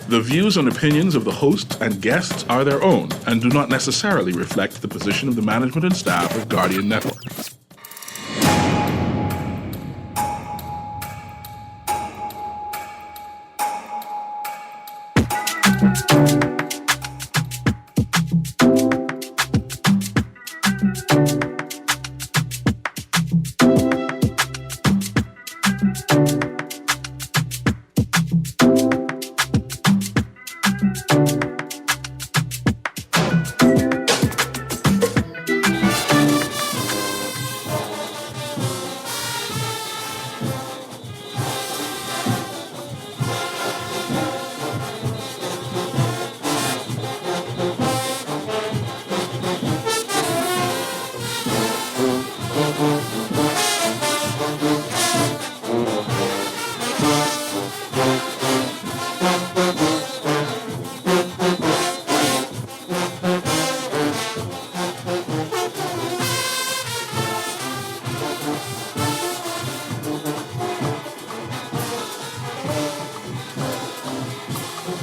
The views and opinions of the host and guests are their own and do not necessarily reflect the position of the management and staff of Guardian Network.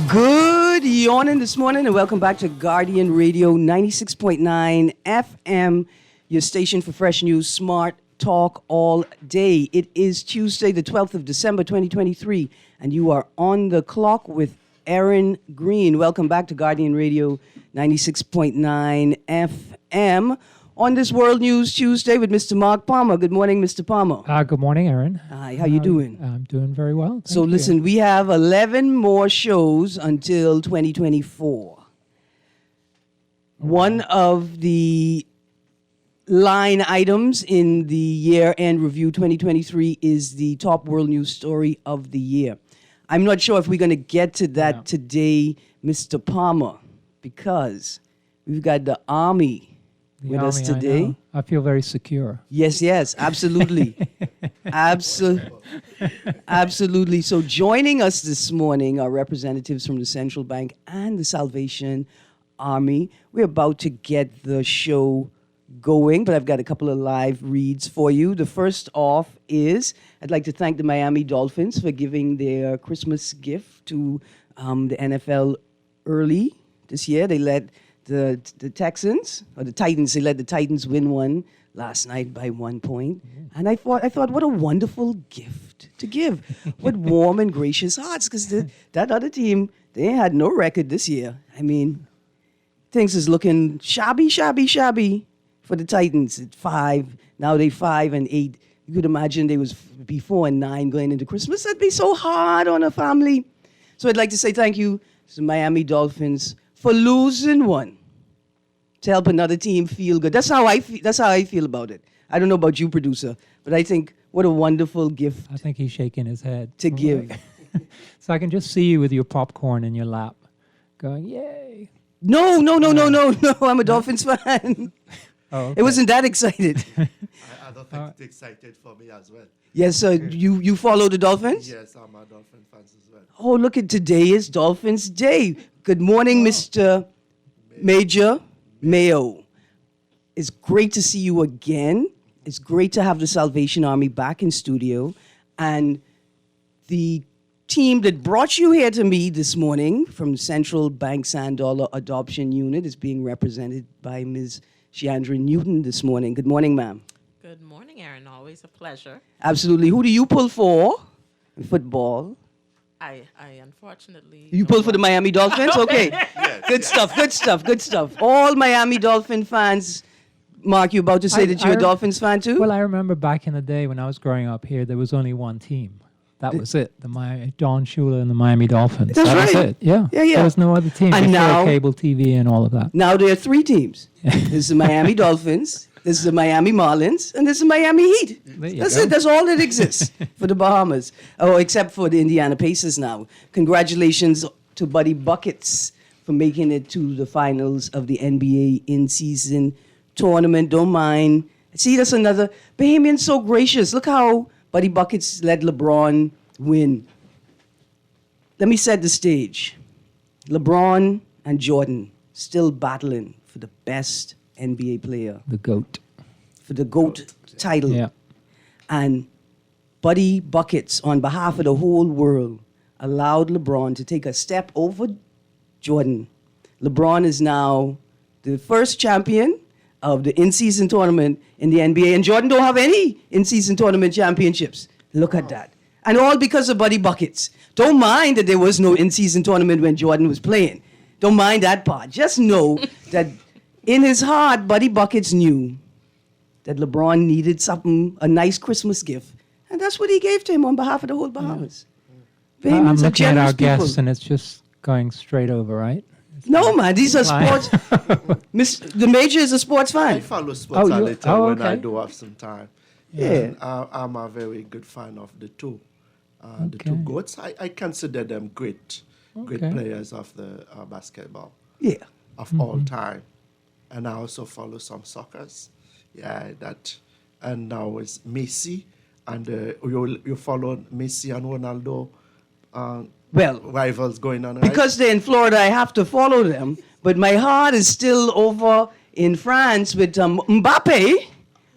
Good yawning this morning and welcome back to Guardian Radio 96.9 FM, your station for fresh news, smart talk all day. It is Tuesday, the 12th of December, 2023, and you are on the clock with Erin, Greene. Welcome back to Guardian Radio 96.9 FM on this World News Tuesday with Mr. Mark Palmer. Good morning, Mr. Palmer. Good morning, Erin. Hi, how you doing? I'm doing very well. So listen, we have 11 more shows until 2024. One of the line items in the year-end review 2023 is the top world news story of the year. I'm not sure if we're going to get to that today, Mr. Palmer, because we've got the Army with us today. I feel very secure. Yes, absolutely. Absolutely. So joining us this morning are representatives from the Central Bank and the Salvation Army. We're about to get the show going, but I've got a couple of live reads for you. The first off is, I'd like to thank the Miami Dolphins for giving their Christmas gift to the NFL early this year. They let the Texans, or the Titans, they let the Titans win one last night by 1 point. And I thought, what a wonderful gift to give. What warm and gracious hearts, because that other team, they had no record this year. I mean, things is looking shabby for the Titans at 5. Now they 5-8. You could imagine they was be 4-9 going into Christmas. That'd be so hard on a family. So I'd like to say thank you to the Miami Dolphins for losing one to help another team feel good. That's how I feel about it. I don't know about you, producer, but I think what a wonderful gift. I think he's shaking his head to give. So I can just see you with your popcorn in your lap, going, "Yay!" No. I'm a Dolphins fan. Oh, okay. It wasn't that excited. I don't think it's excited for me as well. Yes, sir. You follow the Dolphins? Yes, I'm a Dolphin fan as well. Oh, look at today is Dolphins Day. Good morning, Mr. Major Mayo. It's great to see you again. It's great to have the Salvation Army back in studio. And the team that brought you here to me this morning from Central Bank Sand Dollar Adoption Unit is being represented by Ms. Sheandra Newton this morning. Good morning, ma'am. Good morning, Erin. Always a pleasure. Absolutely. Who do you pull for in football? I unfortunately... You pull for the Miami Dolphins? Okay. Good stuff. All Miami Dolphin fans. Mark, you about to say that you're a Dolphins fan too? Well, I remember back in the day when I was growing up here, there was only one team. That was it. The Don Shula and the Miami Dolphins. That's that right. was it. Yeah. There was no other team. And now cable TV and all of that. Now there are 3 teams. There's the Miami Dolphins, there's the Miami Marlins, and there's the Miami Heat. That's it. That's all that exists for the Bahamas. Oh, except for the Indiana Pacers now. Congratulations to Buddy Buckets for making it to the finals of the NBA in-season tournament. Don't mind. See, that's another. Bahamian's so gracious. Look how Buddy Buckets let LeBron win. Let me set the stage. LeBron and Jordan still battling for the best NBA player. The GOAT. For the GOAT title. Yeah. And Buddy Buckets, on behalf of the whole world, allowed LeBron to take a step over Jordan. LeBron is now the first champion of the in-season tournament in the NBA, and Jordan don't have any in-season tournament championships. Look at that. And all because of Buddy Buckets. Don't mind that there was no in-season tournament when Jordan was playing. Don't mind that part. Just know that in his heart, Buddy Buckets knew that LeBron needed something, a nice Christmas gift. And that's what he gave to him on behalf of the whole Bahamas. I'm Bahamians are looking at our generous people. guests, and it's just going straight over, right? No, man, these are sports. The Major is a sports I fan. follow sports a you- little when I okay. do have some time. Yeah. And I'm a very good fan of the two. The two Okay. goats. I consider them great Okay. players of the basketball Yeah. of all time. And I also follow some soccers. Yeah, that. And now it's Messi. And you follow Messi and Ronaldo Well, rivals going on, right? because they're in Florida, I have to follow them. But my heart is still over in France with Mbappe,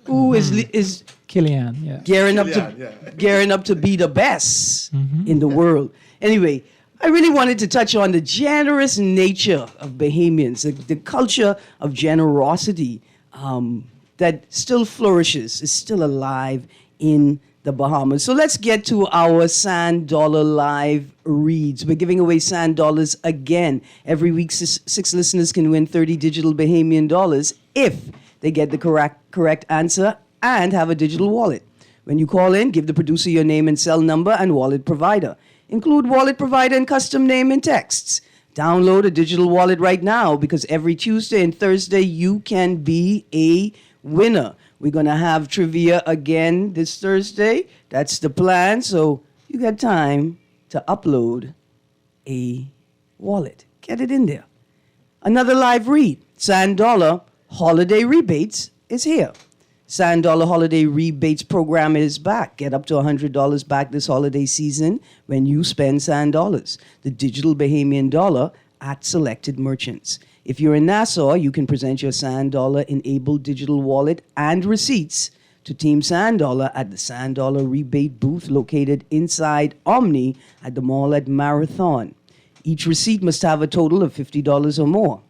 who is Killian, yeah. gearing up Kylian, to yeah. gearing up to be the best in the world. Anyway, I really wanted to touch on the generous nature of Bahamians, the culture of generosity that still flourishes, is still alive in the Bahamas. So let's get to our Sand Dollar Live reads. We're giving away Sand Dollars again. Every week, six listeners can win 30 digital Bahamian dollars if they get the correct answer and have a digital wallet. When you call in, give the producer your name and cell number and wallet provider. Include wallet provider and custom name in texts. Download a digital wallet right now because every Tuesday and Thursday you can be a winner. We're going to have trivia again this Thursday. That's the plan. So you got time to upload a wallet. Get it in there. Another live read. Sand Dollar Holiday Rebates is here. Sand Dollar Holiday Rebates program is back. Get up to $100 back this holiday season when you spend Sand Dollars, the digital Bahamian dollar, at selected merchants. If you're in Nassau, you can present your Sand Dollar enabled digital wallet and receipts to Team Sand Dollar at the Sand Dollar Rebate booth located inside Omni at the mall at Marathon. Each receipt must have a total of $50 or more.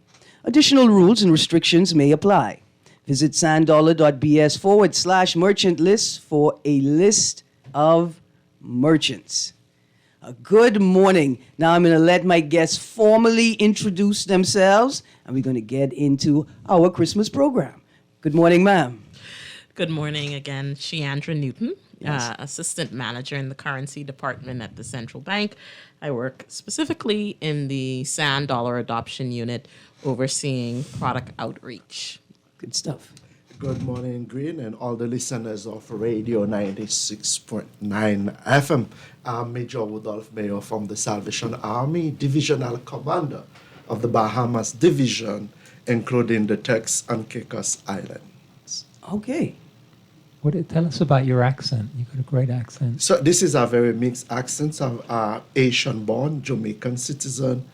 Additional rules and restrictions may apply. Visit sanddollar.bs/merchant list for a list of merchants. Good morning. Now I'm going to let my guests formally introduce themselves, and we're going to get into our Christmas program. Good morning, ma'am. Good morning again, Sheandra Newton, Assistant Manager in the Currency Department at the Central Bank. I work specifically in the Sand Dollar Adoption Unit, overseeing product outreach. Good stuff. Good morning, Greene, and all the listeners of Radio 96.9 FM. I'm Major Woodolph Mayo from the Salvation Army, Divisional Commander of the Bahamas Division, including the Turks and Caicos Islands. Okay. Tell us about your accent. You've got a great accent. So this is a very mixed accent. I'm Asian-born, Jamaican citizen,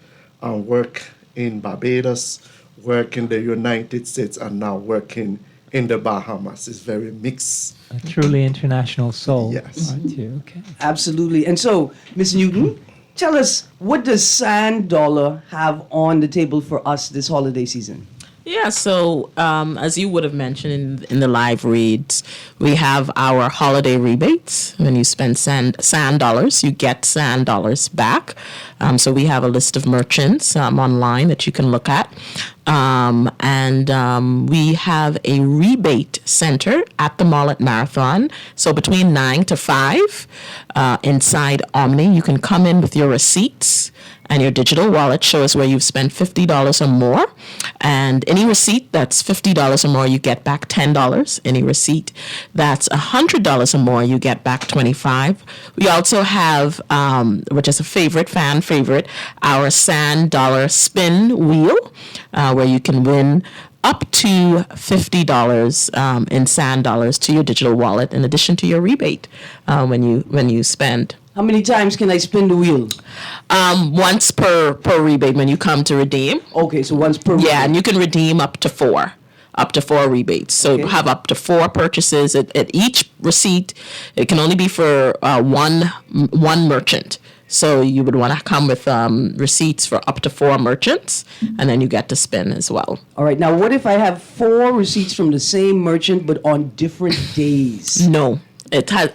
work in Barbados, work in the United States, and now working in the Bahamas. It's very mixed. A truly international soul. Yes. Aren't you? Okay. Absolutely. And so, Ms. Newton, tell us, what does Sand Dollar have on the table for us this holiday season? Yeah, so as you would have mentioned in the live reads, we have our holiday rebates. When you spend sand dollars, you get Sand Dollars back. So we have a list of merchants online that you can look at. And we have a rebate center at the mall at Marathon. So between 9 to 5 inside Omni, you can come in with your receipts and your digital wallet shows where you've spent $50 or more. And any receipt that's $50 or more, you get back $10. Any receipt that's $100 or more, you get back $25. We also have, which is a fan favorite, our Sand Dollar Spin Wheel, where you can win up to $50 in Sand Dollars to your digital wallet, in addition to your rebate when you spend. How many times can I spin the wheel? Once per rebate when you come to redeem. Okay, so once per Yeah, and you can redeem up to four rebates. So Okay. have up to 4 purchases at each receipt. It can only be for one merchant. So you would want to come with receipts for up to 4 merchants, and then you get to spin as well. All right. Now, what if I have 4 receipts from the same merchant but on different days? No. It has.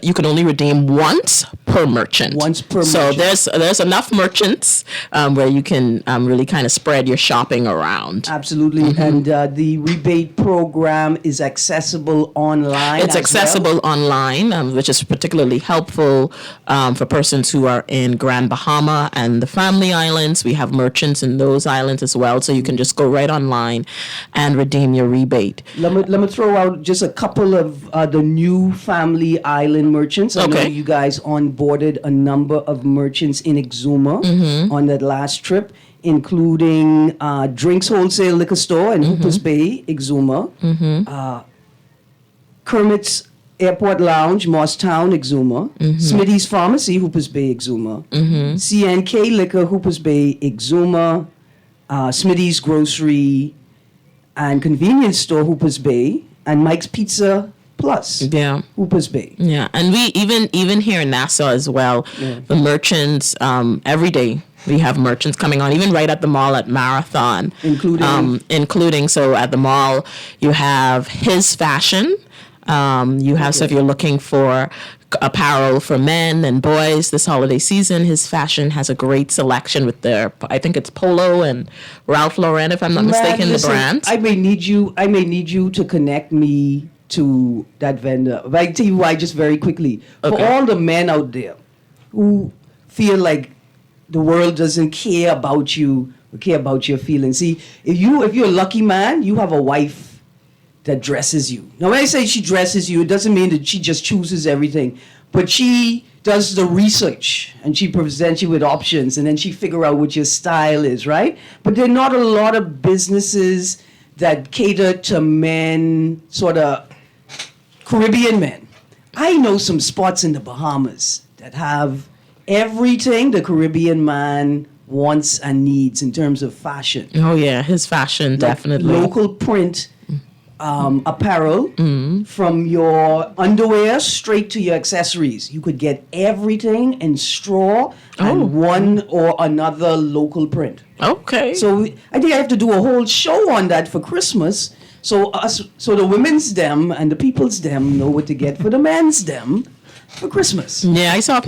You can only redeem once per merchant. Once per so merchant. there's enough merchants where you can really kind of spread your shopping around. Absolutely. And the rebate program is accessible online. It's as accessible well? online, which is particularly helpful for persons who are in Grand Bahama and the Family Islands. We have merchants in those islands as well, so you can just go right online and redeem your rebate. Let me throw out just a couple of the new Family Island merchants. I know Okay. you guys onboarded a number of merchants in Exuma on that last trip, including Drinks Wholesale Liquor Store in Hoopers Bay, Exuma, Kermit's Airport Lounge, Morstown, Exuma, Smitty's Pharmacy, Hoopers Bay, Exuma, CNK Liquor, Hoopers Bay, Exuma, Smitty's Grocery and Convenience Store, Hoopers Bay, and Mike's Pizza Plus, Yeah. Hoopers Bay. Yeah, and we even here in Nassau as well, the merchants every day we have merchants coming on, even right at the mall at Marathon, including so at the mall you have His Fashion. You have so if you're looking for apparel for men and boys this holiday season, His Fashion has a great selection with their I think it's Polo and Ralph Lauren if I'm not mistaken, listen, the brands. I may need you to connect me to that vendor. But I tell you why, just very quickly. For Okay. all the men out there who feel like the world doesn't care about you or care about your feelings. See, if you're a lucky man, you have a wife that dresses you. Now, when I say she dresses you, it doesn't mean that she just chooses everything, but she does the research and she presents you with options and then she figure out what your style is, right? But there are not a lot of businesses that cater to men, sort of Caribbean men. I know some spots in the Bahamas that have everything the Caribbean man wants and needs in terms of fashion. Oh yeah, His Fashion, definitely. Local print apparel, from your underwear straight to your accessories. You could get everything in straw and one or another local print. Okay. So I think I have to do a whole show on that for Christmas. So the women's dem and the people's dem know what to get for the men's dem for Christmas. Yeah, I saw on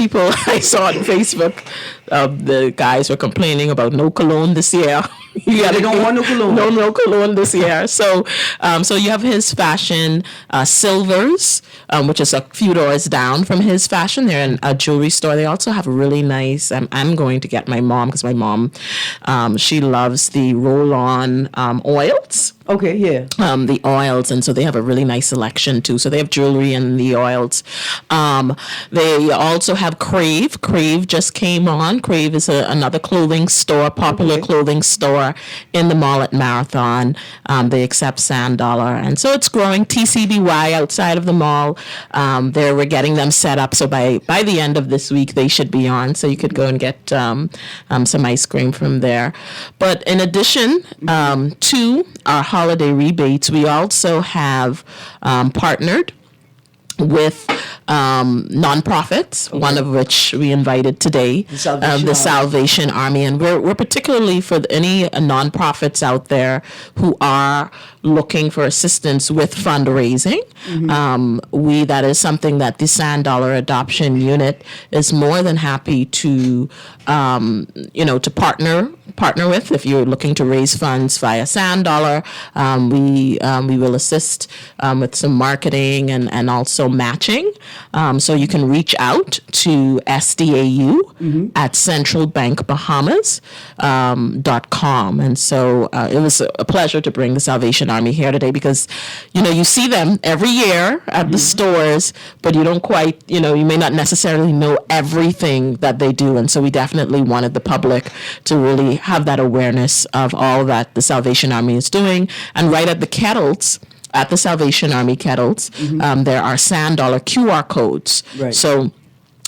Facebook, the guys were complaining about no cologne this year. They don't want no cologne. No cologne this year. So you have His Fashion Silvers, which is a few doors down from His Fashion. They're in a jewelry store. They also have really nice. I'm going to get my mom because my mom, she loves the roll-on oils. Okay, yeah. The oils, and so they have a really nice selection too. So they have jewelry and the oils. They also have Crave. Crave just came on. Crave is another clothing store, popular clothing store in the mall at Marathon. They accept Sand Dollar, and so it's growing. TCBY outside of the mall. We're getting them set up. So by the end of this week, they should be on. So you could go and get some ice cream from there. But in addition to our holiday rebates, we also have partnered with nonprofits, one of which we invited today, the Salvation Army. And we're particularly for any nonprofits out there who are looking for assistance with fundraising. That is something that the Sand Dollar Adoption Unit is more than happy to to partner with. If you're looking to raise funds via Sand Dollar, we will assist with some marketing and also matching. So you can reach out to SDAU at centralbankbahamas.com. And so it was a pleasure to bring the Salvation Army here today because, you see them every year at the stores, but you don't quite, you may not necessarily know everything that they do. And so we definitely wanted the public to really have that awareness of all that the Salvation Army is doing. And right at the kettles, at the Salvation Army kettles, there are Sand Dollar QR codes. Right. So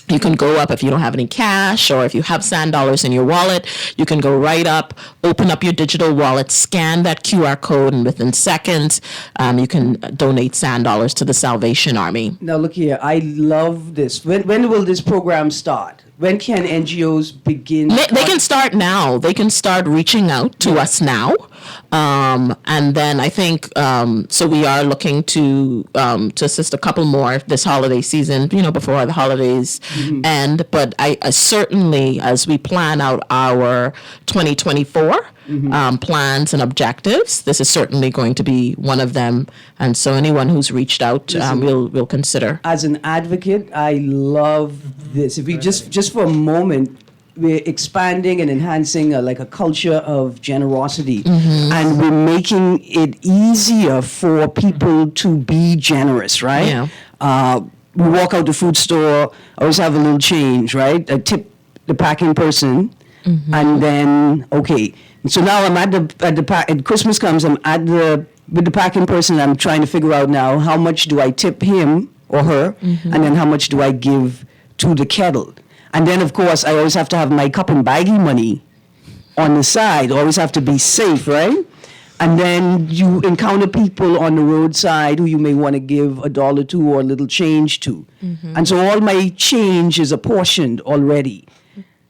you can go up if you don't have any cash or if you have Sand Dollars in your wallet, you can go right up, open up your digital wallet, scan that QR code, and within seconds, you can donate Sand Dollars to the Salvation Army. Now look here, I love this. When will this program start? When can NGOs begin? They can start now. They can start reaching out to us now. And then I think, so we are looking to assist a couple more this holiday season, before the holidays end. But I certainly, as we plan out our 2024 plans and objectives, this is certainly going to be one of them. And so anyone who's reached out, we'll consider. As an advocate, I love this. If we just for a moment, we're expanding and enhancing like a culture of generosity, and we're making it easier for people to be generous, right? Yeah. We walk out the food store, I always have a little change, right? I tip the packing person, and then so now I'm at Christmas comes, I'm with the packing person. I'm trying to figure out now how much do I tip him or her, and then how much do I give to the kettle. And then, of course, I always have to have my cup and baggie money on the side. Always have to be safe, right? And then you encounter people on the roadside who you may want to give $1 to or a little change to. And so all my change is apportioned already.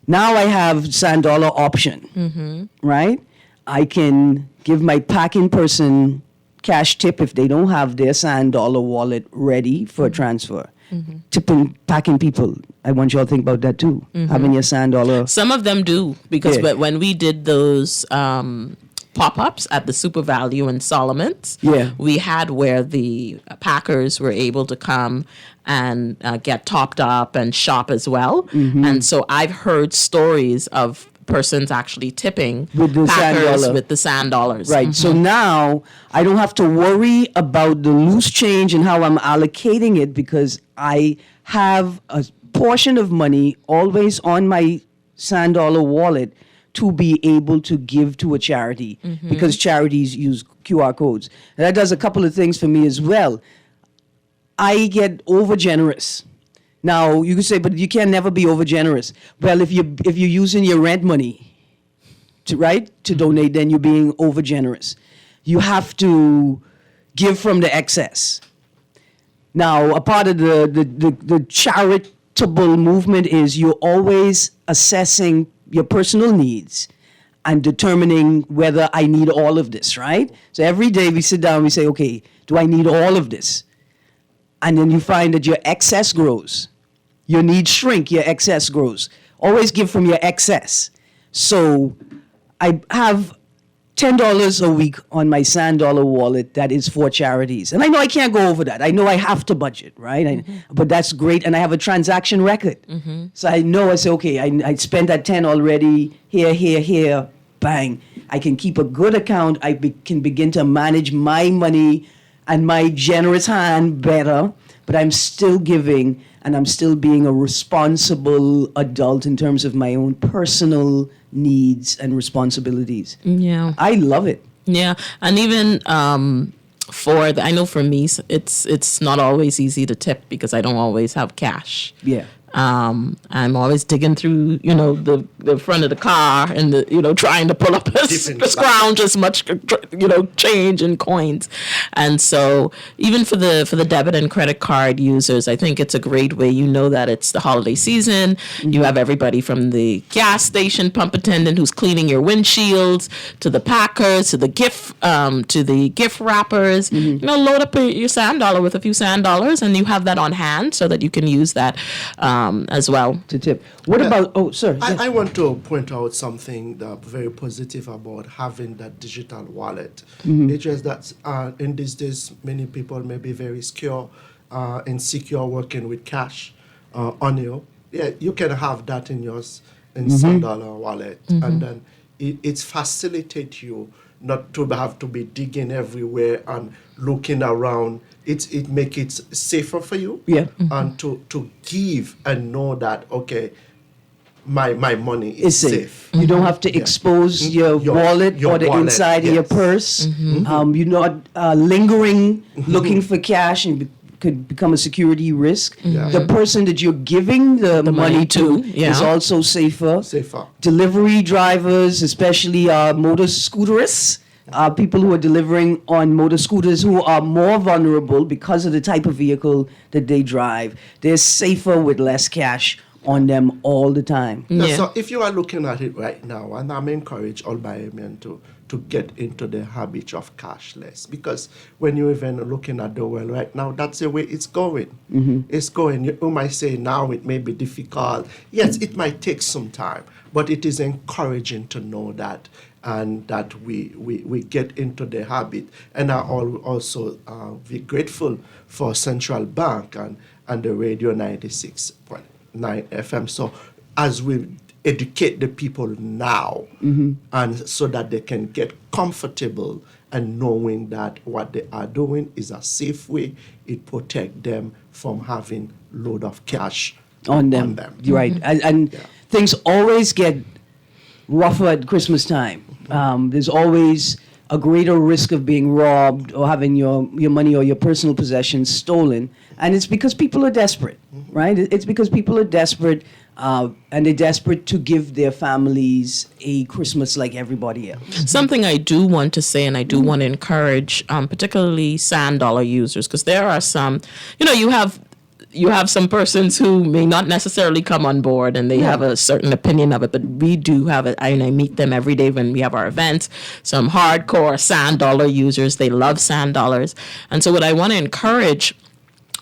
Now I have sand dollar option, right? I can give my packing person cash tip if they don't have their sand dollar wallet ready for a transfer. Tipping, packing people. I want you all to think about that too. Having your sand dollar. Some of them do, because when we did those pop-ups at the Super Value in Solomon's, we had where the packers were able to come and get topped up and shop as well. And so I've heard stories of persons actually tipping with the packers with the sand dollars. Right. So now I don't have to worry about the loose change and how I'm allocating it, because I have a portion of money always on my sand dollar wallet to be able to give to a charity, because charities use QR codes. And that does a couple of things for me as well. I get over generous. Now you could say, but you can never be over generous. Well, if you're using your rent money to donate, then you're being over generous. You have to give from the excess. Now, a part of the charitable movement is you're always assessing your personal needs and determining whether I need all of this, right? So every day we sit down, we say, okay, do I need all of this? And then you find that your excess grows. Your needs shrink, your excess grows. Always give from your excess. So I have $10 a week on my sand dollar wallet that is for charities. And I know I can't go over that. I know I have to budget, right? But that's great. And I have a transaction record. So I know, I say, okay, I spent that 10 already, here, bang. I can keep a good account. I can begin to manage my money and my generous hand better, but I'm still giving and I'm still being a responsible adult in terms of my own personal needs and responsibilities. Yeah. I love it. Yeah. And even I know for me, it's not always easy to tip because I don't always have cash. Yeah. I'm always digging through, the front of the car and trying to pull up scrounge as much, change and coins. And so even for the debit and credit card users, I think it's a great way. That it's the holiday season. You have everybody from the gas station pump attendant who's cleaning your windshields to the packers to the gift wrappers. Load up your sand dollar with a few sand dollars, and you have that on hand so that you can use that as well. To tip. What about, sir. I want to point out something very positive about having that digital wallet. It's just that in these days, many people may be very insecure working with cash on you. Yeah, you can have that in yours in sand dollar wallet, and then it facilitates you not to have to be digging everywhere and looking around. It make it safer for you, and to give and know that my money is safe. You don't have to expose your wallet or the inside of your purse. You're not lingering looking for cash and could become a security risk. The person that you're giving the money to is also safer. Delivery drivers, especially motor scooterists, people who are delivering on motor scooters who are more vulnerable because of the type of vehicle that they drive. They're safer with less cash on them all the time. Yeah. So if you are looking at it right now, and I'm encourage all Bahamians to get into the habit of cashless, because when you're even looking at the world right now, that's the way it's going. It's going. You might say now it may be difficult. Yes, it might take some time, but it is encouraging to know that, and that we get into the habit. And I also be grateful for Central Bank and the Radio 96.9 FM. So as we educate the people now, and so that they can get comfortable and knowing that what they are doing is a safe way, it protect them from having load of cash On them. You're right. And things always get rougher at Christmas time. There's always a greater risk of being robbed or having your money or your personal possessions stolen. And it's because people are desperate, right? It's because people are desperate, and they're desperate to give their families a Christmas like everybody else. Something I do want to say, and I do want to encourage, particularly sand dollar users, because there are some, you have some persons who may not necessarily come on board and they have a certain opinion of it, but we do have it. I meet them every day when we have our events. Some hardcore sand dollar users, they love sand dollars. And so what I want to encourage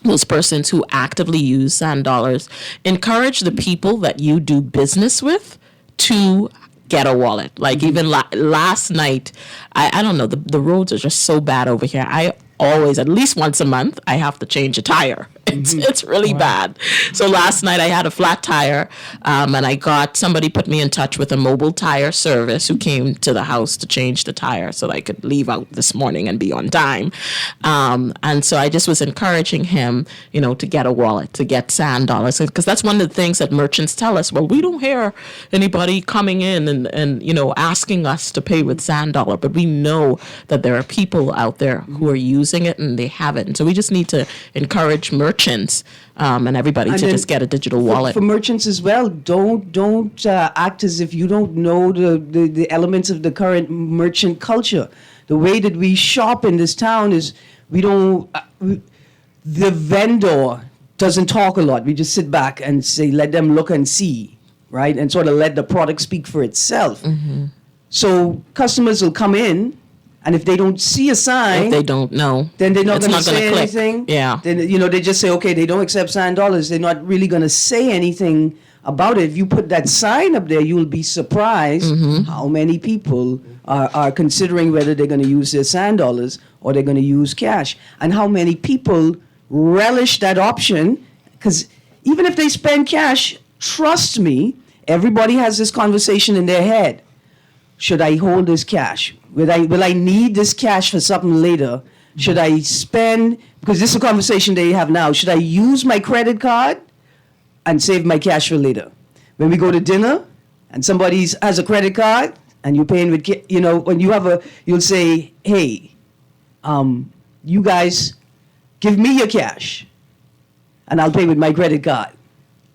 those persons who actively use sand dollars, encourage the people that you do business with to get a wallet. Like even last night, I don't know, the roads are just so bad over here. I always, at least once a month, I have to change a tire. It's really bad. So last night I had a flat tire, and I got somebody put me in touch with a mobile tire service who came to the house to change the tire so that I could leave out this morning and be on time. And so I just was encouraging him, to get a wallet, to get sand dollars, because that's one of the things that merchants tell us. Well, we don't hear anybody coming in and asking us to pay with sand dollar, but we know that there are people out there who are using it and they have it. And so we just need to encourage merchants and everybody to just get a digital wallet. For merchants as well, don't act as if you don't know the elements of the current merchant culture. The way that we shop in this town is the vendor doesn't talk a lot. We just sit back and say, let them look and see, right? And sort of let the product speak for itself. So customers will come in, and if they don't see a sign, if they don't know, then they're not it's going to say click. anything. Yeah. Then they just say, okay, they don't accept sand dollars. They're not really going to say anything about it. If you put that sign up there, you'll be surprised how many people are considering whether they're going to use their sand dollars or they're going to use cash, and how many people relish that option. Because even if they spend cash, trust me, everybody has this conversation in their head. Should I hold this cash? Will I need this cash for something later? Should I spend, because this is a conversation they have now, should I use my credit card and save my cash for later? When we go to dinner and somebody has a credit card and you're paying with, when you'll say, hey, you guys give me your cash and I'll pay with my credit card,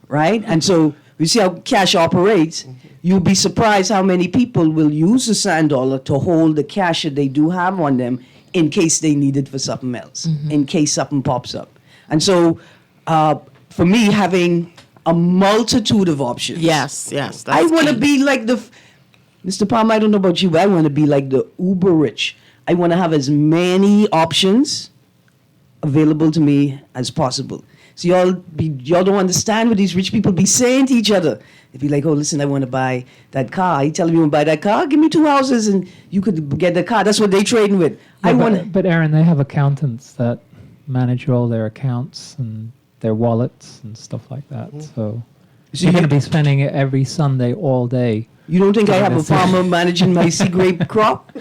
right? And so we see how cash operates. You'll be surprised how many people will use the sand dollar to hold the cash that they do have on them in case they need it for something else, in case something pops up. And so, for me, having a multitude of options. Yes. I want to key. be like Mr. Palmer, I don't know about you, but I want to be like the uber rich. I want to have as many options available to me as possible. So y'all don't understand what these rich people be saying to each other. They'd be like, oh, listen, I want to buy that car. You telling me you want to buy that car? Give me 2 houses and you could get the car. That's what they trading with. But Erin, they have accountants that manage all their accounts and their wallets and stuff like that. So you're going to be spending it every Sunday all day. You don't think I have a farmer managing my sea grape crop?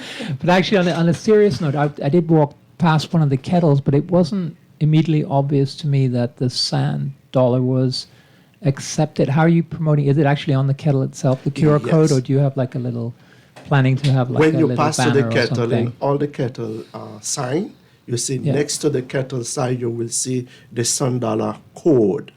But actually, on a serious note, I did walk past one of the kettles, but it wasn't immediately obvious to me that the sand dollar was accepted. How are you promoting? Is it actually on the kettle itself, the QR code, or do you have like a little planning to have like when a you little pass to banner the or kettle, something? in all the kettle sign, you see next to the kettle sign, you will see the $1 code,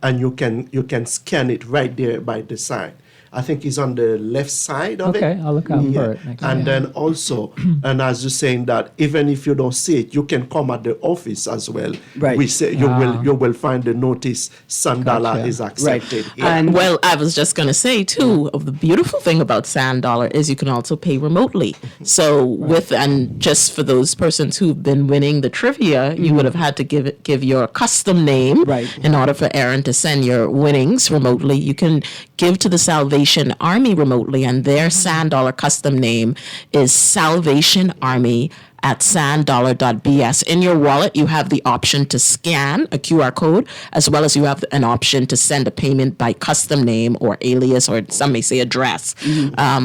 and you can scan it right there by the sign. I think it's on the left side of it. Okay, I'll look out for it next And time. then also, and as you're saying that, even if you don't see it, you can come at the office as well. Right. We say you will find the notice $100 Gotcha. is accepted. Right. And Well, I was just going to say too, of the beautiful thing about Sand Dollar is you can also pay remotely. So and just for those persons who've been winning the trivia, you would have had to give your custom name Right. in order for Erin to send your winnings remotely. You can give to the Salvation Army remotely, and their Sand Dollar custom name is Salvation Army at sanddollar.bs. In your wallet, you have the option to scan a QR code, as well as you have an option to send a payment by custom name or alias, or some may say address.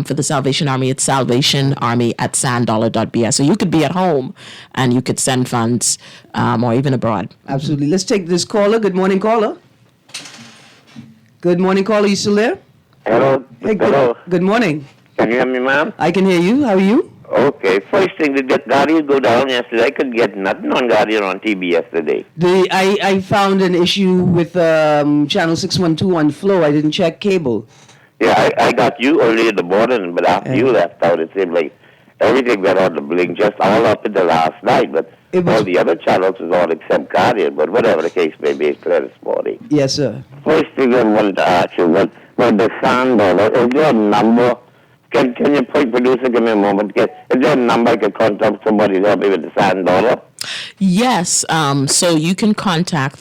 For the Salvation Army, it's Salvation Army at sanddollar.bs. So you could be at home and you could send funds or even abroad. absolutely. Let's take this caller. Good morning, caller. Good morning, caller. You still there? Hello. Hey, Hello. good morning. Can you hear me, ma'am? I can hear you. How are you? Okay. First thing, did Guardian go down yesterday? I could get nothing on Guardian on TV yesterday. I found an issue with channel 612 on Flow. I didn't check cable. Yeah, I got you early in the morning, but after you left out, it seemed like everything went on the blink just all up into last night. But It was- all the other channels was on except Guardian. But whatever the case may be, it's clear this morning. Yes, sir. First thing I wanted to ask you, what the Sand Dollar, is there a number? Can you point producer, give me a moment? Is there a number I can contact somebody to help me with the Sand Dollar? Yes. So you can contact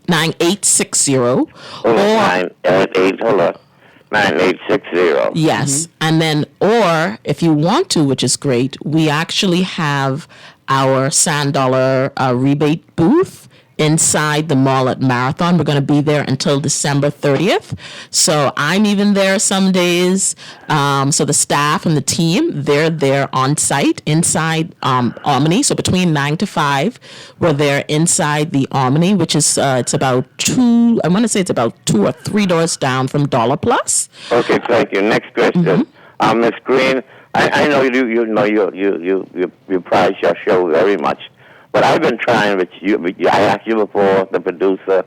302-988-9860 Hold on, 988, hold on. 9860. Yes. And then, or if you want to, which is great, we actually have our Sand Dollar rebate booth inside the mall at Marathon. We're going to be there until December 30th. So I'm even there some days. So the staff and the team, they're there on site inside Omni. So between 9 to 5, we're there inside the Omni, which is, it's about two or three doors down from Dollar Plus. Okay, thank you. Next question. Miss Greene, I know you prize your show very much. But I've been trying with you. I asked you before, the producer.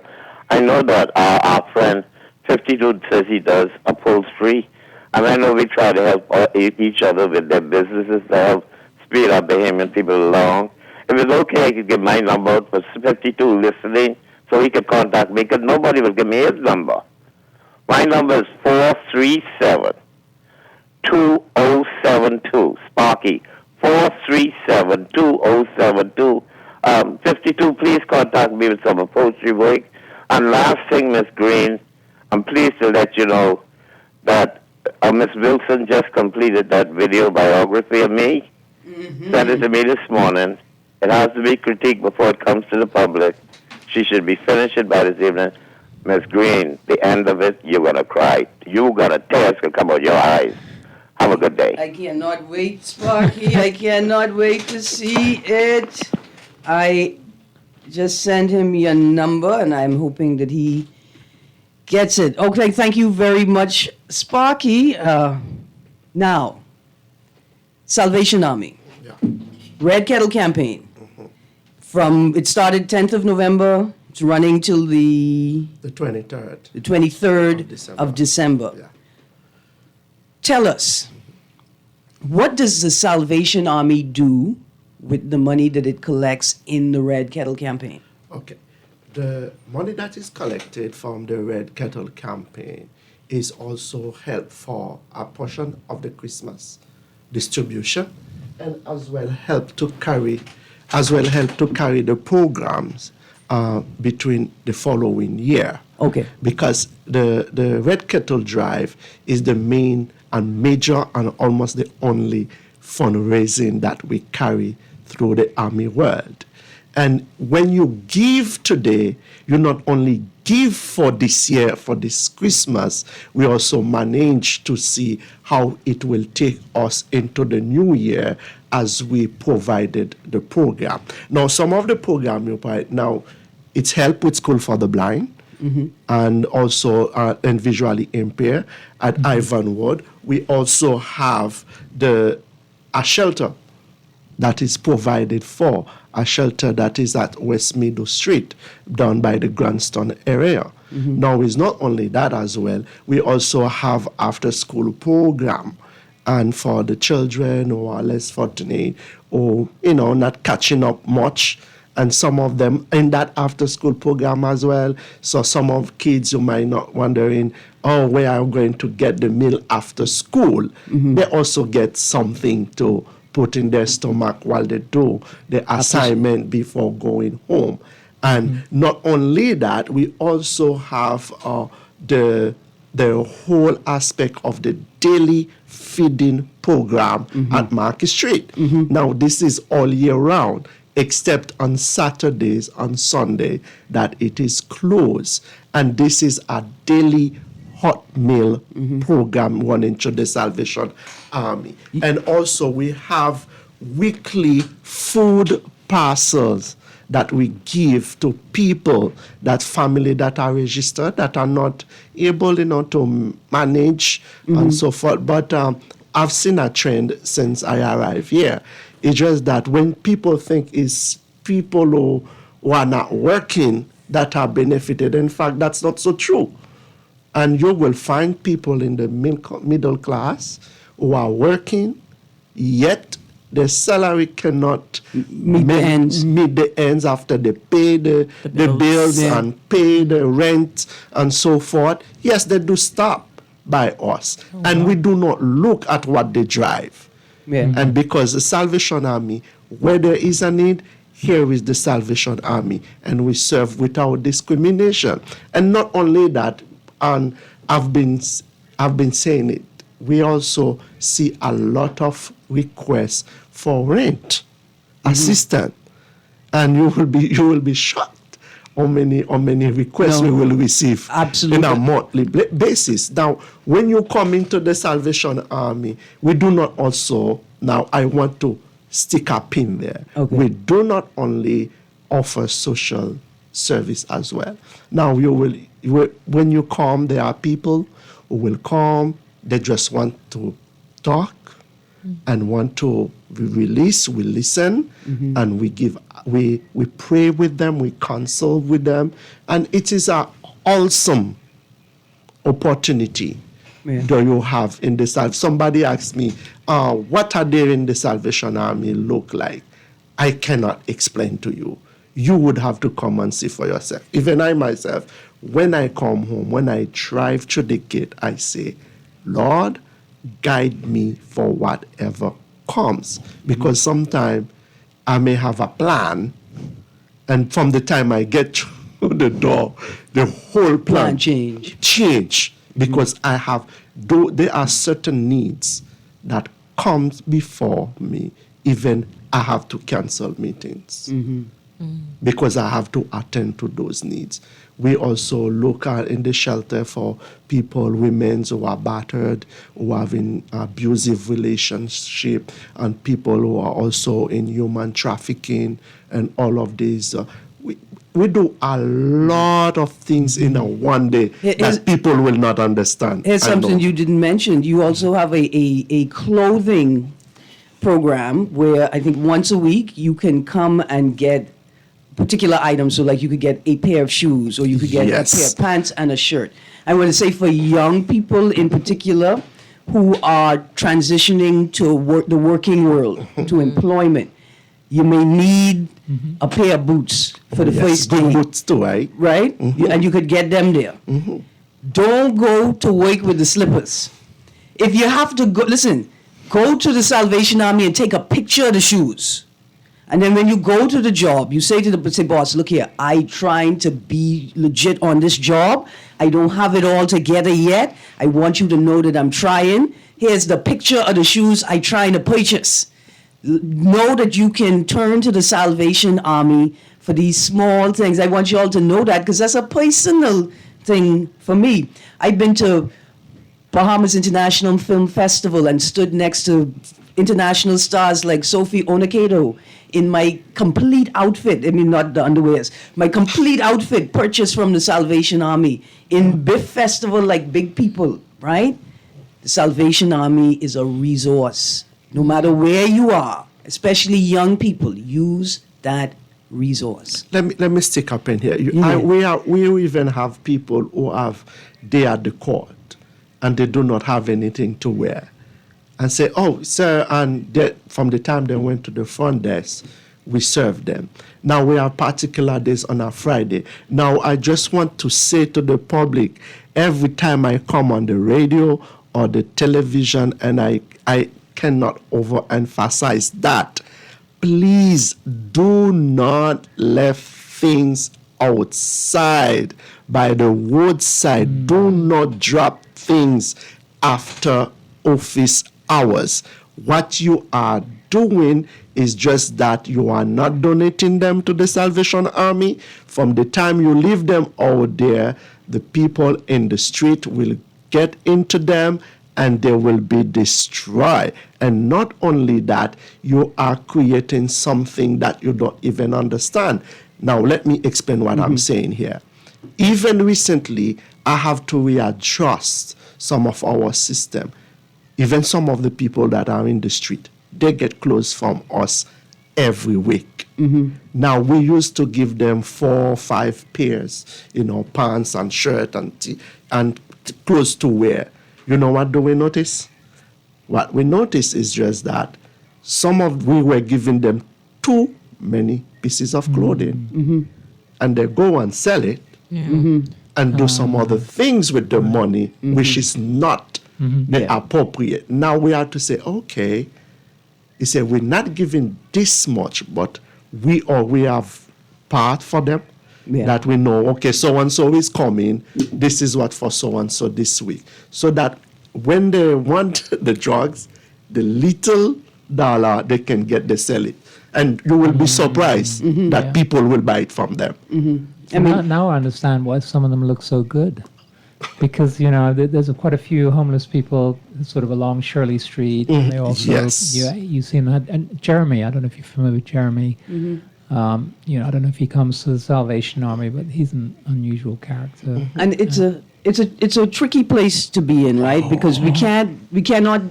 I know that our friend 52 says he does upholstery, and I know we try to help each other with their businesses to help speed up Bahamian people along. If it's okay, I could give my number out for 52 listening, so he could contact me, because nobody will give me his number. My number is 437-2072, Sparky. 437-2072. 52, please contact me with some upholstery work. And last thing, Miss Greene, I'm pleased to let you know that Miss Wilson just completed that video biography of me. Sent it to me this morning. It has to be critiqued before it comes to the public. She should be finishing by this evening. Miss Greene, the end of it, you're going to cry. You're going to tears going to come out your eyes. Have a good day. I cannot wait, Sparky. I cannot wait to see it. I just sent him your number, and I'm hoping that he gets it. Okay, thank you very much, Sparky. Now, Salvation Army. Yeah. Red Kettle Campaign. It started 10th of November. It's running till the 23rd. 23rd of December. Yeah. Tell us, what does the Salvation Army do with the money that it collects in the Red Kettle Campaign? Okay. The money that is collected from the Red Kettle Campaign is also help for a portion of the Christmas distribution, and as well help to carry the programs between the following year. Okay. Because the Red Kettle Drive is the main and major and almost the only fundraising that we carry through the Army world. And when you give today, you not only give for this year, for this Christmas, we also manage to see how it will take us into the new year as we provided the program. Now, some of the program you provide, now, it's help with School for the Blind, and also and visually impaired at Ivanwood. We also have a shelter that is provided for, a shelter that is at West Meadow Street, down by the Grandstone area. Now, it's not only that as well. We also have after-school program, and for the children who are less fortunate or, not catching up much, and some of them in that after-school program as well. So some of kids who might not wondering, where are you going to get the meal after school? They also get something to put in their stomach while they do the assignment before going home. And not only that, we also have the whole aspect of the daily feeding program at Market Street. Now, this is all year round, except on Saturdays, on Sunday, that it is closed. And this is a daily hot meal program running through the Salvation Army. And also we have weekly food parcels that we give to people, that family that are registered, that are not able, to manage and so forth. But I've seen a trend since I arrived here. It's just that when people think it's people who are not working that are benefited, in fact, that's not so true. And you will find people in the middle class who are working, yet the salary cannot Meet the ends after they pay the bills and pay the rent and so forth. Yes, they do stop by us. And we do not look at what they drive. Yeah. And because the Salvation Army, where there is a need, here is the Salvation Army, and we serve without discrimination. And not only that, and I've been saying it, we also see a lot of requests for rent assistance, and you will be shocked how many requests we will receive Absolutely. on a monthly basis. Now, when you come into the Salvation Army, we do not also, now I want to stick a pin there. Okay. We do not only offer social service as well. Now, when you come, there are people who will come, they just want to talk and want to be released. We listen and we pray with them, we consult with them, and it is an awesome opportunity that you have in the somebody asked me, what are they in the Salvation Army look like? I cannot explain to you. You would have to come and see for yourself. Even I myself, when I come home, when I drive through the gate, I say, Lord, guide me for whatever comes. Because sometimes I may have a plan, and from the time I get through the door, the whole plan change. Because there are certain needs that comes before me. Even I have to cancel meetings because I have to attend to those needs. We also look at in the shelter for people, women who are battered, who are in abusive relationship, and people who are also in human trafficking and all of these. We do a lot of things in a one day that people will not understand. Here's something you didn't mention. You also have a clothing program where I think once a week you can come and get particular items. So like you could get a pair of shoes, or you could get a pair of pants and a shirt. I want to say for young people in particular who are transitioning to the working world, to employment, you may need a pair of boots for the first day. Good boots too, right? Right? And you could get them there. Don't go to work with the slippers. If you have to go, listen, go to the Salvation Army and take a picture of the shoes. And then when you go to the job, you say to the boss, look here, I'm trying to be legit on this job. I don't have it all together yet. I want you to know that I'm trying. Here's the picture of the shoes I'm trying to purchase. Know that you can turn to the Salvation Army for these small things. I want you all to know that because that's a personal thing for me. I've been to Bahamas International Film Festival and stood next to international stars like Sophie Onakato in my complete outfit. I mean, not the underwears. My complete outfit purchased from the Salvation Army in Biff Festival like big people, right? The Salvation Army is a resource. No matter where you are, especially young people, use that resource. Let me stick up in here. We even have people who they are the court and they do not have anything to wear, and say, "Oh, sir," and from the time they went to the front desk, we serve them. Now we have particular days on a Friday. Now I just want to say to the public, every time I come on the radio or the television, and I cannot overemphasize that, please do not leave things outside by the roadside. Do not drop things after office hours. What you are doing is just that you are not donating them to the Salvation Army. From the time you leave them out there, the people in the street will get into them and they will be destroyed. And not only that, you are creating something that you don't even understand. Now, let me explain what I'm saying here. Even recently, I have to readjust some of our system. Even some of the people that are in the street, they get clothes from us every week. Now, we used to give them 4 or 5 pairs, pants and shirt and clothes to wear. You know what do we notice? What we notice is just that we were giving them too many pieces of clothing. And they go and sell it and do some other things with the money, which is not the appropriate. Now we have to say, okay, he said, we're not giving this much, but we have part for them that we know, okay, so-and-so is coming, this is what for so-and-so this week. So that when they want the drugs, the little dollar they can get, they sell it. And you will be surprised that people will buy it from them. I mean, now I understand why some of them look so good. Because, there's quite a few homeless people sort of along Shirley Street. And they also, you see them. And Jeremy, I don't know if you're familiar with Jeremy. I don't know if he comes to the Salvation Army, but he's an unusual character. And it's a tricky place to be in, right? Because we cannot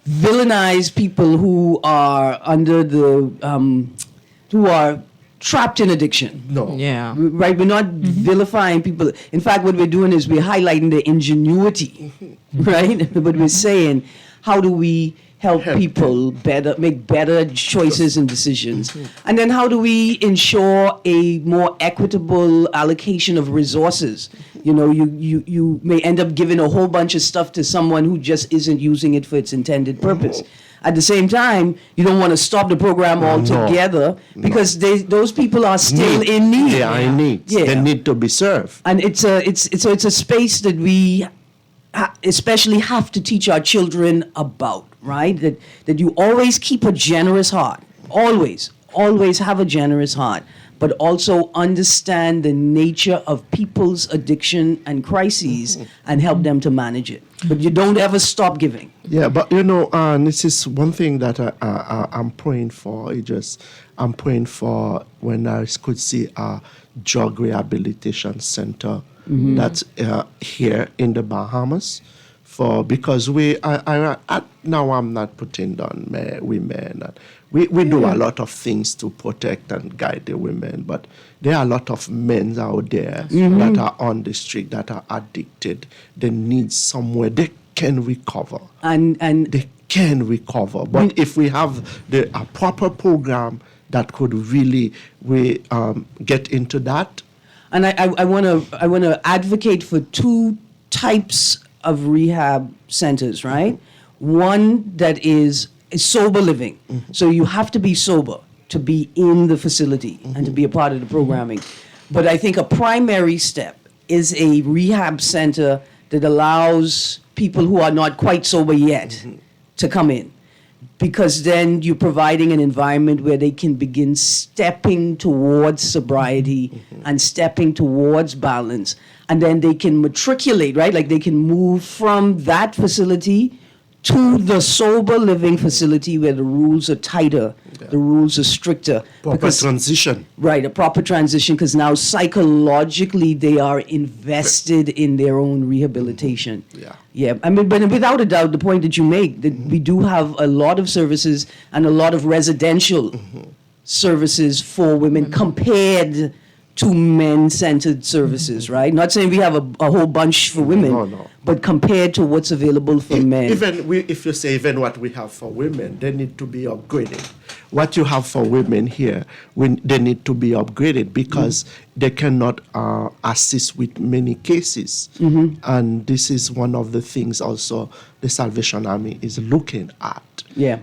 villainize people who are under who are trapped in addiction. No. Yeah. Right? We're not vilifying people. In fact, what we're doing is we're highlighting the ingenuity, right? But we're saying, how do we help people make better choices and decisions? And then how do we ensure a more equitable allocation of resources? You may end up giving a whole bunch of stuff to someone who just isn't using it for its intended purpose. At the same time, you don't want to stop the program altogether because those people are still in need. They are in need. Yeah. They need to be served. And it's a space that we especially have to teach our children about, right? That you always keep a generous heart. Always have a generous heart, but also understand the nature of people's addiction and crises and help them to manage it. But you don't ever stop giving. Yeah, but this is one thing that I'm praying for. I'm praying for when I could see a drug rehabilitation center that's here in the Bahamas. Because now I'm not putting down women. We do a lot of things to protect and guide the women, but there are a lot of men out there that are on the street that are addicted. They need somewhere they can recover. And they can recover. But if we have a proper program that could really get into that. And I want to advocate for 2 types of rehab centers, right? One that is sober living. So you have to be sober to be in the facility and to be a part of the programming. But I think a primary step is a rehab center that allows people who are not quite sober yet to come in. Because then you're providing an environment where they can begin stepping towards sobriety and stepping towards balance. And then they can matriculate, right? Like they can move from that facility to the sober living facility where the rules are tighter, the rules are stricter. Proper transition. Right, a proper transition, because now psychologically they are invested in their own rehabilitation. Yeah, I mean, but without a doubt, the point that you make, that we do have a lot of services and a lot of residential services for women compared to men-centered services, right? Not saying we have a whole bunch for women, No. but compared to what's available for men. If you say even what we have for women, they need to be upgraded. What you have for women here, they need to be upgraded because they cannot assist with many cases. And this is one of the things also the Salvation Army is looking at. Yeah.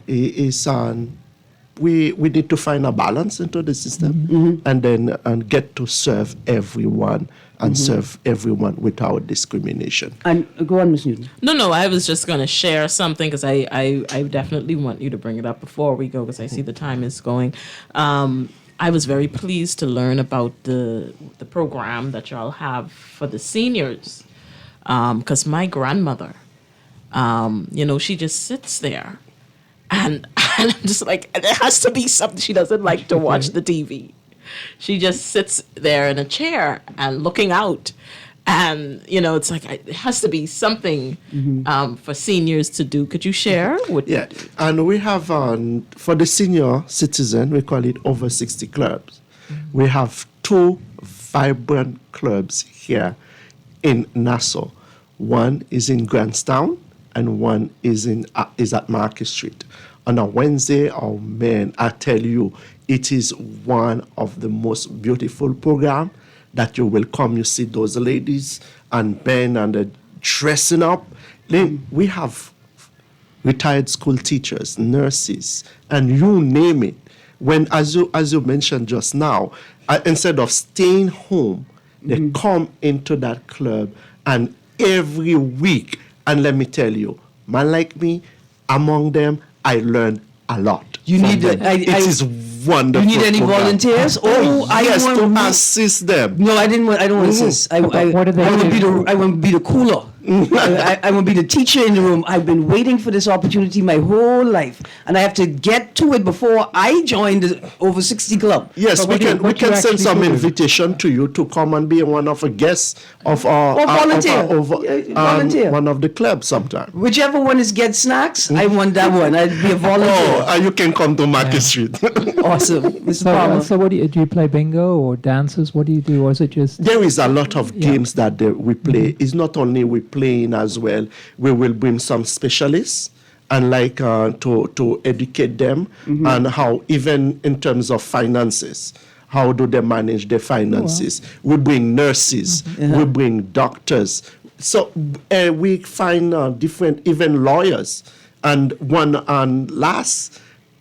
We need to find a balance into the system and then get to serve everyone and serve everyone without discrimination. And go on, Ms. Newton. No, I was just going to share something because I definitely want you to bring it up before we go because I see the time is going. I was very pleased to learn about the program that y'all have for the seniors because my grandmother, she just sits there. And I'm just like, there has to be something. She doesn't like to watch the TV. She just sits there in a chair and looking out. And, it's like, it has to be something for seniors to do. Could you share? Yeah, and we have, for the senior citizen, we call it over 60 clubs. We have 2 vibrant clubs here in Nassau. One is in Grantstown, and one is at Market Street. On a Wednesday, I tell you, it is one of the most beautiful programs that you will come. You see those ladies and men and they're dressing up. We have retired school teachers, nurses, and you name it. As you mentioned just now, instead of staying home, they come into that club, and every week. And let me tell you, man like me, among them, I learn a lot. It is wonderful. You need any program. volunteers? Yes, to assist them. No, I don't want to assist. I what do they want to do? be the cooler. I want to be the teacher in the room. I've been waiting for this opportunity my whole life, and I have to get to it before I join the over 60 club. Yes, we can send some invitation to you to come and be one of the guests of our volunteer. Volunteer. One of the clubs sometime. Whichever one is get snacks, I want that one. I'd be a volunteer. And you can come to Market Street. Awesome, Mr. Palmer. So what do you play bingo or dances? What do you do, or is it just? There is a lot of games that we play. It's not only we playing as well. We will bring some specialists and to educate them and how, even in terms of finances, how do they manage their finances. We bring nurses, we bring doctors. So we find different, even lawyers. And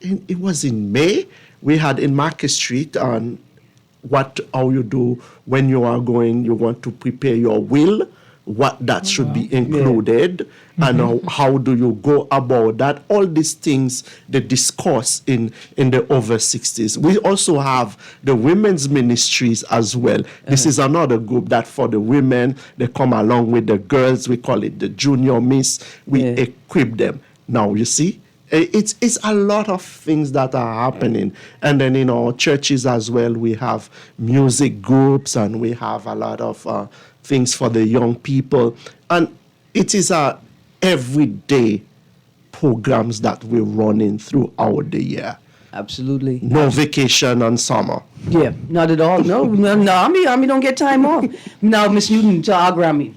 it was in May, we had in Market Street on how you do when you want to prepare your will, what that should be included, and how do you go about that. All these things they discuss in the over 60s. We also have the women's ministries as well. This is another group that for the women, they come along with the girls. We call it the junior miss. We equip them. Now, you see, it's a lot of things that are happening. And then in our churches as well, we have music groups and we have a lot of things for the young people. And it is everyday programs that we're running throughout the year. Absolutely. No vacation on summer. Yeah, not at all. No, Army don't get time off. Now, Miss Newton, to our Grammy.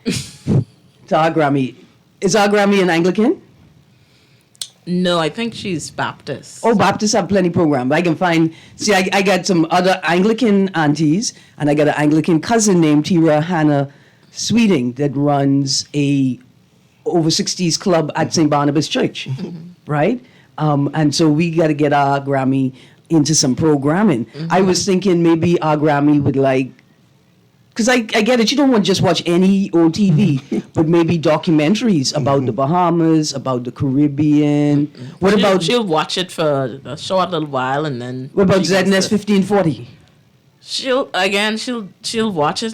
Is our Grammy an Anglican? No, I think she's Baptist. Oh, Baptists have plenty program. I can find, I got some other Anglican aunties, and I got an Anglican cousin named Tira Hannah Sweeting that runs a over 60s club at St. Barnabas Church, right? And so we got to get our Grammy into some programming. I was thinking maybe our Grammy would because I get it, you don't want to just watch any old TV, but maybe documentaries about the Bahamas, about the Caribbean. She'll watch it for a short little while and then. What about ZNS 1540? She'll watch it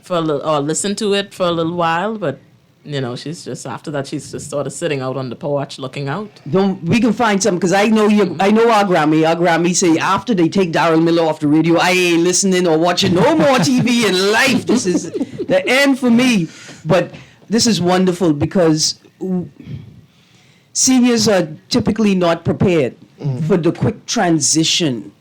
for a little, or listen to it for a little while, but she's just, after that, she's just sort of sitting out on the porch looking out. We can find something, because I know our Grammy. Our Grammy say after they take Daryl Miller off the radio, I ain't listening or watching no more TV in life. This is the end for me. But this is wonderful because seniors are typically not prepared for the quick transition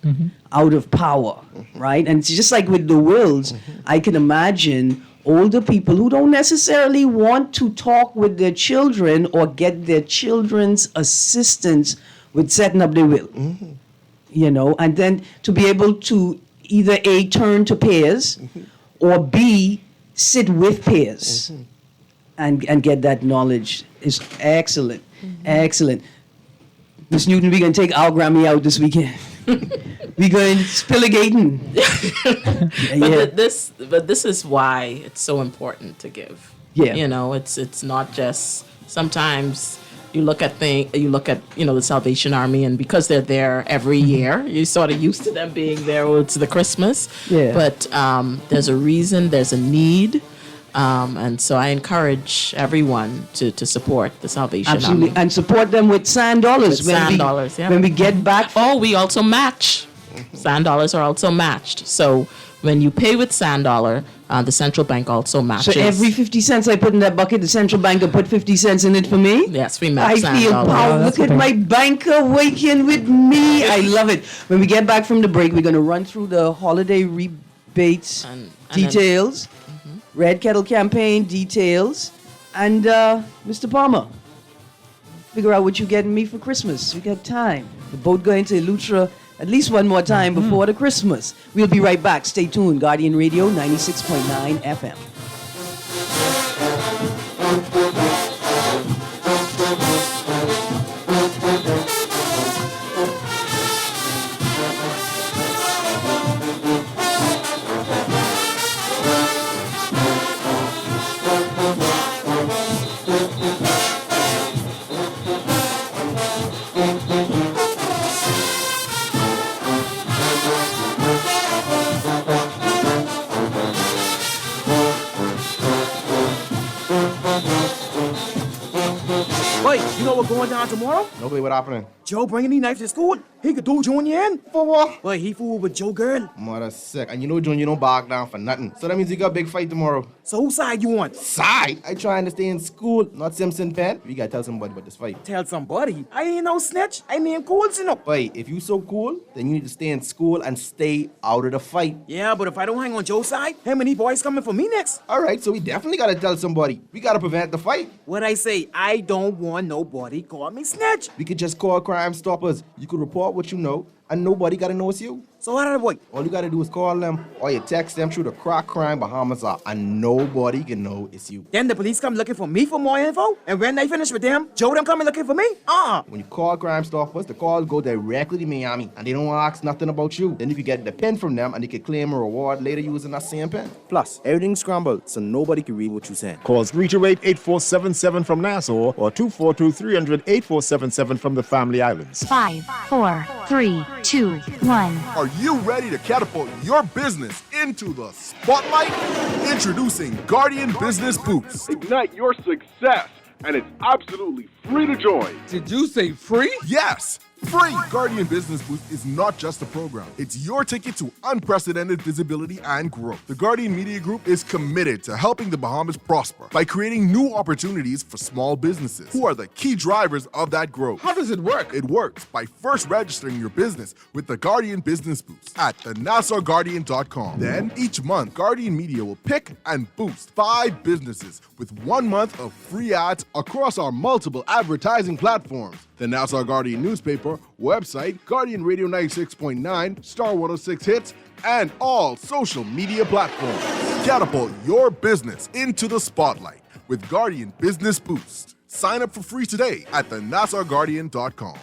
out of power, right? And it's just like with the wills, I can imagine older people who don't necessarily want to talk with their children or get their children's assistance with setting up their will. You know, and then to be able to either A, turn to peers, or B, sit with peers and get that knowledge is excellent. Excellent. Miss Newton, we're going to take our Grammy out this weekend. We're going spilligating. But this is why it's so important to give. Yeah. You know, it's not just sometimes you look at the Salvation Army, and because they're there every year, you're sort of used to them being there. Well, it's the Christmas. Yeah. But there's a reason, there's a need. And so I encourage everyone to support the Salvation Absolutely. Army. And support them with sand dollars. With sand dollars, yeah. When we get back. Oh, we also match. Sand dollars are also matched. So when you pay with sand dollar, the central bank also matches. So every 50 cents I put in that bucket, the central bank will put 50 cents in it for me? Yes, we match I sand feel dollar. proud. Oh, that's Look at okay. my banker working with me. I love it. When we get back from the break, we're going to run through the holiday rebates And details, Red Kettle campaign details, and Mr. Palmer, figure out what you're getting me for Christmas. We got time. The boat going to Elutra at least one more time before the Christmas. We'll be right back. Stay tuned. Guardian Radio 96.9 FM. Wait, you know what's going down tomorrow? Nobody, what happening? Joe bringing these knives to school? He could do Junior in. For what? But he fooled with Joe girl. Mother sick. And you know, Junior don't back down for nothing. So that means you got a big fight tomorrow. So whose side you on? Side? I trying to stay in school, not Simpson Pen. We gotta tell somebody about this fight. Tell somebody. I ain't no snitch. I mean cool, you know. Wait, if you so cool, then you need to stay in school and stay out of the fight. Yeah, but if I don't hang on Joe's side, him and these boys coming for me next. Alright, so we definitely gotta tell somebody. We gotta prevent the fight. What I say, I don't want nobody call me snitch. We could just call Crime Stoppers. You could report what you know, and nobody gotta know it's you. So how did I boy? All you gotta do is call them, or you text them through the Crack Crime Bahamas app, and nobody can know it's you. Then the police come looking for me for more info, and when they finish with them, Joe them coming looking for me? When you call Crime Stoppers, the calls go directly to Miami, and they don't ask nothing about you. Then if you get the pen from them, and they can claim a reward later using that same pen. Plus, everything's scrambled, so nobody can read what you're saying. Call 328-8477 from Nassau or 242-300-8477 from the Family Islands. 5, 4, 3, 2, 1. Are you ready to catapult your business into the spotlight? Introducing Guardian Business Boots. Ignite your success, and it's absolutely free to join. Did you say free? Yes, free. Guardian Business Boost is not just a program. It's your ticket to unprecedented visibility and growth. The Guardian Media Group is committed to helping the Bahamas prosper by creating new opportunities for small businesses, who are the key drivers of that growth. How does it work? It works by first registering your business with the Guardian Business Boost at thenassauguardian.com. Then, each month, Guardian Media will pick and boost 5 businesses with 1 month of free ads across our multiple advertising platforms. The Nassau Guardian newspaper, website, Guardian Radio 96.9, Star 106 Hits, and all social media platforms. Catapult your business into the spotlight with Guardian Business Boost. Sign up for free today at thenassauguardian.com.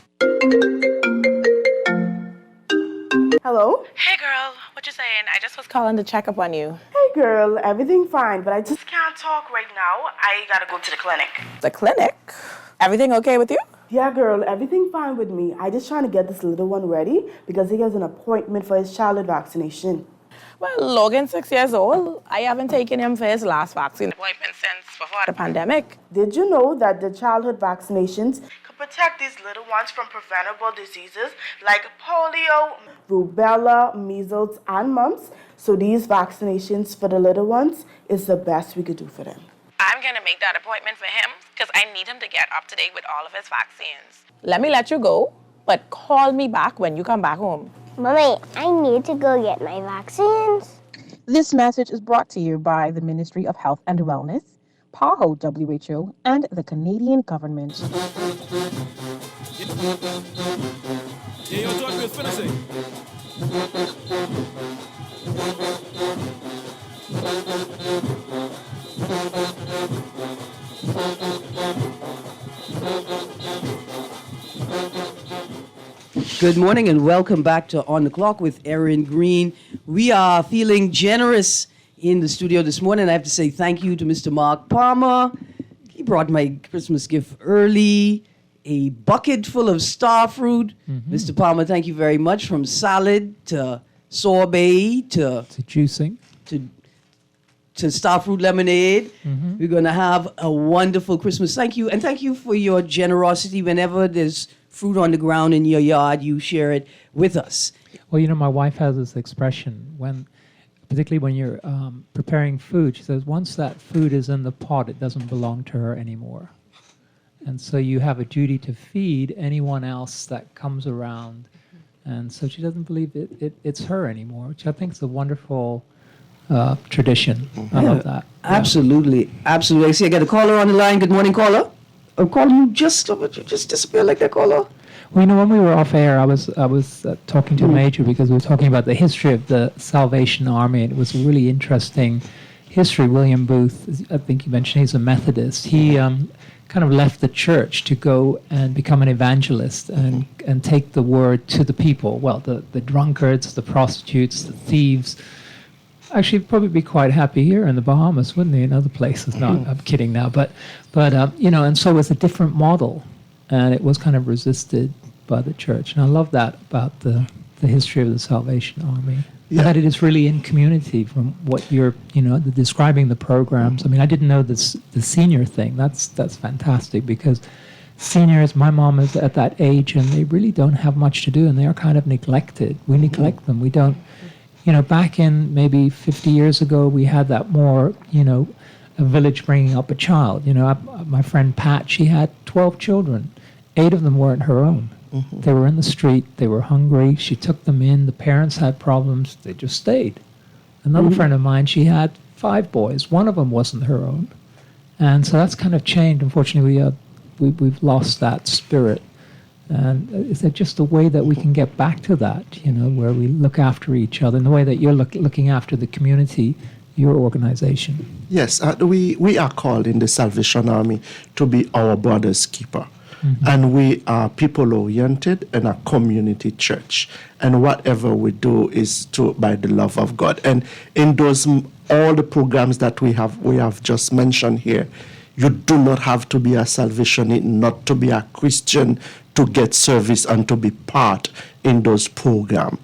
Hello? Hey girl, what you saying? I just was calling to check up on you. Hey girl, everything fine, but I just can't talk right now. I gotta go to the clinic. The clinic? Everything okay with you? Yeah girl, everything fine with me. I just trying to get this little one ready because he has an appointment for his childhood vaccination. Well, Logan's 6 years old. I haven't taken him for his last vaccine appointment since before the pandemic. Did you know that the childhood vaccinations could protect these little ones from preventable diseases like polio, rubella, measles, and mumps? So these vaccinations for the little ones is the best we could do for them. I'm gonna make that appointment for him because I need him to get up to date with all of his vaccines. Let me let you go, but call me back when you come back home. Mommy, I need to go get my vaccines. This message is brought to you by the Ministry of Health and Wellness, PAHO WHO, and the Canadian government. Yeah, yo, George, we're finishing. Good morning and welcome back to On the Clock with Erin Greene. We are feeling generous in the studio this morning. I have to say thank you to Mr. Mark Palmer. He brought my Christmas gift early, a bucket full of star fruit. Mr. Palmer, thank you very much. From salad to sorbet to juicing to star fruit lemonade. We're going to have a wonderful Christmas. Thank you. And thank you for your generosity. Whenever there's fruit on the ground in your yard, you share it with us. Well, you know, my wife has this expression particularly when you're preparing food. She says, once that food is in the pot, it doesn't belong to her anymore. And so you have a duty to feed anyone else that comes around. And so she doesn't believe it's her anymore, which I think is a wonderful tradition. I love that. Absolutely. Absolutely. I see I got a caller on the line. Good morning, caller. I'm calling you just disappear like that, caller. Well, you know, when we were off air, I was talking to Major because we were talking about the history of the Salvation Army, and it was a really interesting history. William Booth, I think you mentioned, he's a Methodist. He kind of left the church to go and become an evangelist and take the word to the people. Well, the drunkards, the prostitutes, the thieves. Actually, probably be quite happy here in the Bahamas, wouldn't they? In other places, not. I'm kidding now, but you know, and so it was a different model, and it was kind of resisted by the church. And I love that about the history of the Salvation Army. Yeah. That it is really in community from what you're, you know, describing the programs. I mean, I didn't know the senior thing. That's fantastic because seniors, my mom is at that age, and they really don't have much to do, and they are kind of neglected. We neglect them. We don't. You know, back in maybe 50 years ago, we had that more, you know, a village bringing up a child. You know, my friend Pat, she had 12 children. 8 of them weren't her own. They were in the street. They were hungry. She took them in. The parents had problems. They just stayed. Another friend of mine, she had 5 boys. One of them wasn't her own. And so that's kind of changed. Unfortunately, we've lost that spirit. And is that just a way that we can get back to that, you know, where we look after each other in the way that you're looking after the community, your organization? Yes, we are called in the Salvation Army to be our brother's keeper. And we are people-oriented and a community church. And whatever we do is by the love of God. And in those, all the programs that we have just mentioned here, you do not have to be a Salvationist, not to be a Christian, to get service and to be part in those programs.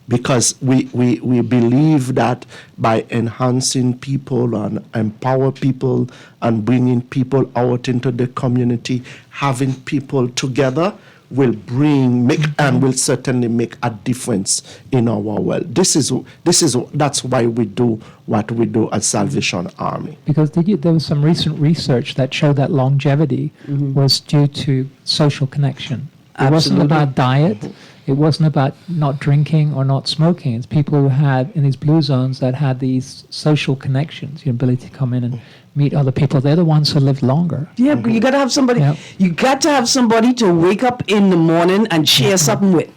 Because we believe that by enhancing people and empower people and bringing people out into the community, having people together will will certainly make a difference in our world. That's why we do what we do at Salvation Army. Because there was some recent research that showed that longevity was due to social connection. It wasn't about diet. It wasn't about not drinking or not smoking. It's people who had, in these blue zones, that had these social connections, the ability to come in and meet other people. They're the ones who live longer. Yeah, but you got to have somebody. Yeah. You got to have somebody to wake up in the morning and share something with.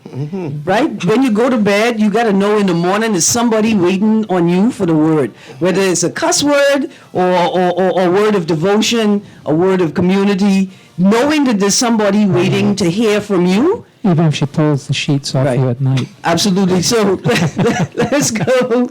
Right? When you go to bed, you got to know in the morning there's somebody waiting on you for the word. Whether it's a cuss word or a word of devotion, a word of community, knowing that there's somebody waiting to hear from you. Even if she pulls the sheets off you at night. Absolutely. So let's go.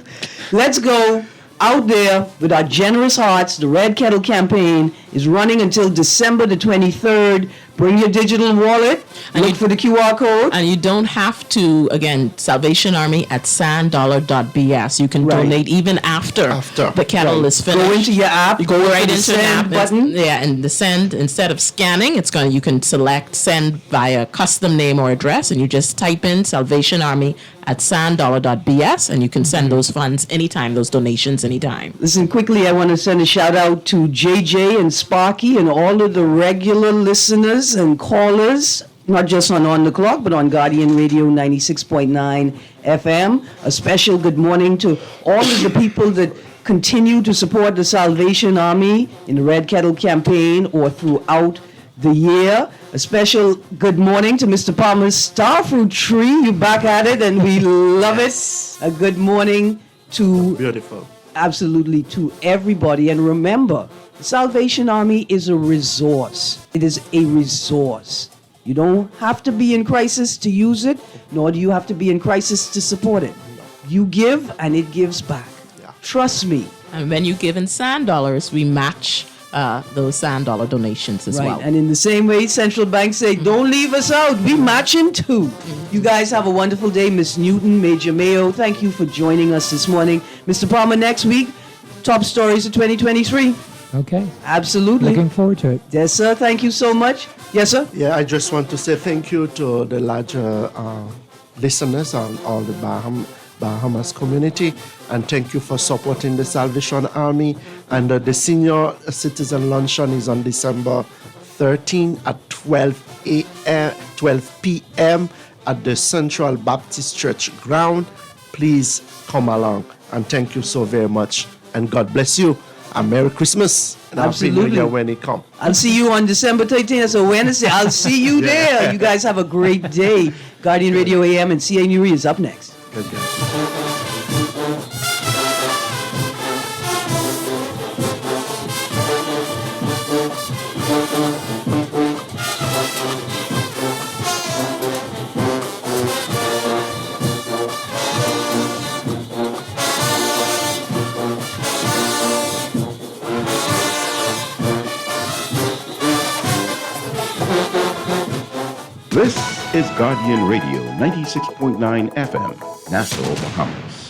Let's go out there with our generous hearts. The Red Kettle campaign is running until December the 23rd. Bring your digital wallet. Look for the QR code. And you don't have to, again, Salvation Army at sanddollar.bs. You can donate even after the kettle is finished. Go into your app. You go right into an app button. And the send, instead of scanning, you can select send via custom name or address, and you just type in Salvation Army at sanddollar.bs, and you can send those funds anytime, those donations anytime. Listen, quickly, I want to send a shout out to JJ and Sparky and all of the regular listeners and callers. not just on the Clock, but on Guardian Radio 96.9 FM. A special good morning to all of the people that continue to support the Salvation Army in the Red Kettle campaign or throughout the year. A special good morning to Mr. Palmer's Starfruit Tree. You're back at it, and we love it. A good morning to... Beautiful. Absolutely, to everybody. And remember, the Salvation Army is a resource. It is a resource. You don't have to be in crisis to use it, nor do you have to be in crisis to support it. You give, and it gives back. Trust me. And when you give in sand dollars, we match those sand dollar donations as well. And in the same way, central banks say, don't leave us out. We matching too. You guys have a wonderful day. Miss Newton, Major Mayo, thank you for joining us this morning. Mr. Palmer, next week, top stories of 2023. Okay. Absolutely. Looking forward to it. Yes, sir. Thank you so much. Yes, sir. Yeah, I just want to say thank you to the larger listeners and all the Bahamas community, and thank you for supporting the Salvation Army. And the senior citizen luncheon is on December 13 at 12 p.m. at the Central Baptist Church ground. Please come along, and thank you so very much, and God bless you, and Merry Christmas and Happy New Year when it comes. I'll see you on December 13th. That's a Wednesday. I'll see you there. You guys have a great day. Guardian Radio AM and CA Newry is up next. Good guys. This is Guardian Radio 96.9 FM, Nassau, Bahamas.